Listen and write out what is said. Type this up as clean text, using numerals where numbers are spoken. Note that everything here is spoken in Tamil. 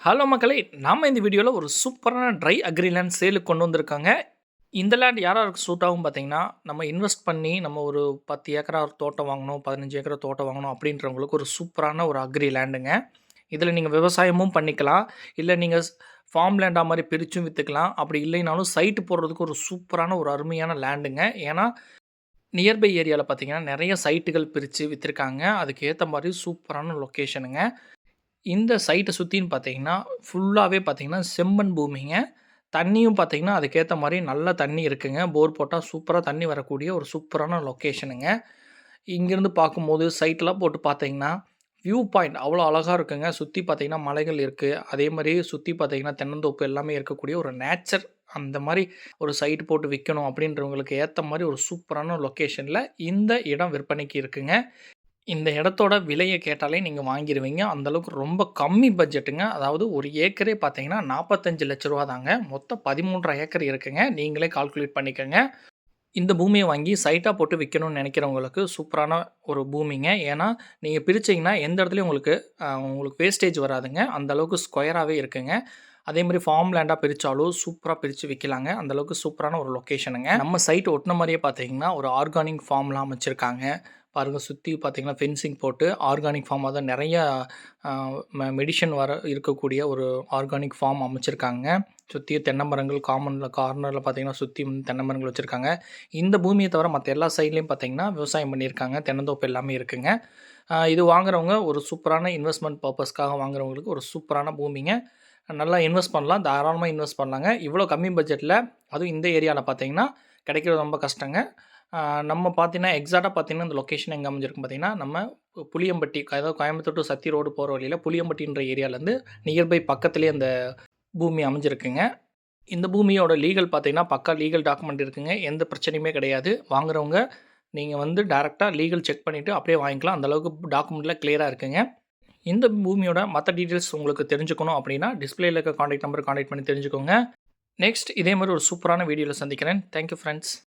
ஹலோ மக்களே! நாம இந்த வீடியோல ஒரு சூப்பரான ட்ரை அக்ரி லேண்ட் சேலுக்கு கொண்டு வந்திருக்காங்க. இந்த லேண்ட் யாராருக்கு சூட் ஆகும் பார்த்தீங்கன்னா, நம்ம இன்வெஸ்ட் பண்ணி நம்ம ஒரு 10 ஏக்கரா ஒரு தோட்டம் வாங்கணும், 15 ஏக்கரா தோட்டம் வாங்கணும் அப்படின்றவங்களுக்கு ஒரு சூப்பரான ஒரு அக்ரி லேண்டுங்க. இதில நீங்க விவசாயமும் பண்ணிக்கலாம். இல்ல நீங்க ஃபார்ம் லேண்டா மாரி பிரிச்சும் வித்துக்கலாம். அப்படி இல்லைனாலும் சைட் போடுறதுக்கு ஒரு சூப்பரான ஒரு அருமையான லேண்டுங்க. ஏன்னா, நியர்பை ஏரியால பார்த்தீங்கன்னா, நெறைய சைட்டுகள் பிரிச்சு வித்துருக்காங்க. அதுக்கு ஏத்த மாரி சூப்பரான லொக்கேஷனுங்க. இந்த சைட்ட சுத்தின்னு பார்த்தீங்கன்னா, ஃபுல்லாவே பார்த்தீங்கன்னா, செம்மண் பூமிங்க. தண்ணியும் பார்த்தீங்கன்னா, அதுக்கேத்த மாரி நல்ல தண்ணி இருக்குங்க. போர் போட்டா சூப்பரா தண்ணி வரக்கூடிய ஒரு சூப்பரான லொக்கேஷனுங்க. இங்கேருந்து பார்க்கும்போது சைட்லாம் போட்டு பார்த்தீங்கன்னா, வியூ பாயிண்ட் அவ்வளோ அழகா இருக்குங்க. சுத்தி பார்த்தீங்கன்னா, மலைகள் இருக்கு. அதே மாரி சுத்தி பார்த்தீங்கன்னா, தென்னந்தோப்பு எல்லாமே இருக்கக்கூடிய ஒரு நேச்சர் அந்த மாரி ஒரு சைட் போட்டு விக்கணும் அப்படின்றவங்களுக்கு ஏத்த மாரி ஒரு சூப்பரான லொக்கேஷன்ல இந்த இடம் விற்பனைக்கு இருக்குங்க. இந்த இடத்தோட விலைய கேட்டாலே நீங்க வாங்கிருவீங்க. அந்த அளவுக்கு ரொம்ப கம்மி பட்ஜெட்டுங்க. அதாவது 1 ஏக்கரே பார்த்தீங்கன்னா, ரூ. 45,00,000 தாங்க. மொத்தம் 13 1/2 ஏக்கர் இருக்குங்க. நீங்களே கால்குலேட் பண்ணிக்கங்க. இந்த பூமிய வாங்கி சைட்டா போட்டு விக்கணும்னு நெனைக்கிறவங்களுக்கு சூப்பரான ஒரு பூமிங்க. ஏன்னா, நீங்க பிரிச்சீங்கன்னா எந்த இடத்துலயும் உங்களுக்கு வேஸ்டேஜ் வராதுங்க. அந்த அளவுக்கு ஸ்கொயராவே இருக்குங்க. அதேமாரி ஃபார்ம் லேண்டா பிரிச்சாலும் சூப்பரா பிரிச்சு விக்கலாங்க. அந்த அளவுக்கு சூப்பரான ஒரு லொக்கேஷனுங்க. நம்ம சைட் ஒட்டுன மாரியே பார்த்தீங்கன்னா, ஒரு ஆர்கானிக் ஃபார்ம்லாம் அமைச்சிருக்காங்க. பாருங்க சுத்தி பார்த்தீங்கன்னா, ஃபென்சிங் போட்டு ஆர்கானிக் ஃபார்ம் அதான் நெறைய அ மெடிஷன் இருக்கக்கூடிய ஒரு ஆர்கானிக் ஃபார்ம் அமைச்சிருக்காங்க. சுத்தியும் தென்னை மரங்கள் கார்னர்ல பார்த்தீங்கன்னா, சுத்தி வந்து தென்னை மரங்கள் வச்சிருக்காங்க. இந்த பூமிய தவிர மத்த எல்லா சைட்லயும் பார்த்தீங்கன்னா, விவசாயம் பண்ணியிருக்காங்க. தென்னந்தோப்பு எல்லாமே இருக்குங்க. இது வாங்குறவங்க ஒரு சூப்பரான இன்வெஸ்ட்மென்ட் பர்ப்பஸ்க்காக வாங்குறவங்களுக்கு ஒரு சூப்பரான பூமிங்க. நல்லா இன்வெஸ்ட் பண்ணலாம். தாராளமா இன்வெஸ்ட் பண்ணலாங்க. இவ்வளோ கம்மி பட்ஜெட்ல அதுவும் இந்த ஏரியால பார்த்தீங்கன்னா, கிடைக்கிறது ரொம்ப கஷ்டங்க. நம்ம பார்த்தீங்கன்னா, எக்ஸாக்ட்டா பார்த்தீங்கன்னா, இந்த லொக்கேஷன் எங்க அமைஞ்சிருக்குன்னு பார்த்தீங்கன்னா, நம்ம புளியம்பட்டி அதாவது கோயம்புத்தூர் டூ சத்தி ரோடு போற வழியில புளியம்பட்டின்ற ஏரியாலேருந்து நியர்பை பக்கத்திலேயே அந்த பூமி அமைஞ்சிருக்குங்க. இந்த பூமியோட லீகல் பார்த்தீங்கன்னா, பக்கா லீகல் டாக்குமெண்ட் இருக்குங்க. எந்த பிரச்சனையுமே கிடையாது. வாங்குறவங்க நீங்க வந்து டைரக்ட்டா லீகல் செக் பண்ணிட்டு அப்படியே வாங்கிக்கலாம். அந்த அளவுக்கு டாக்குமெண்ட்லாம் கிளியரா இருக்குங்க. இந்த பூமியோட மத்த டீட்டெயில்ஸ் உங்களுக்கு தெரிஞ்சுக்கணும் அப்படின்னா, டிஸ்ப்ளேல இருக்க கான்டாக்ட் நம்பர் கான்டாக்ட் பண்ணி தெரிஞ்சுக்கோங்க. நெக்ஸ்ட் இதே மாரி ஒரு சூப்பரான வீடியோல சந்திக்கிறேன். Thank you friends.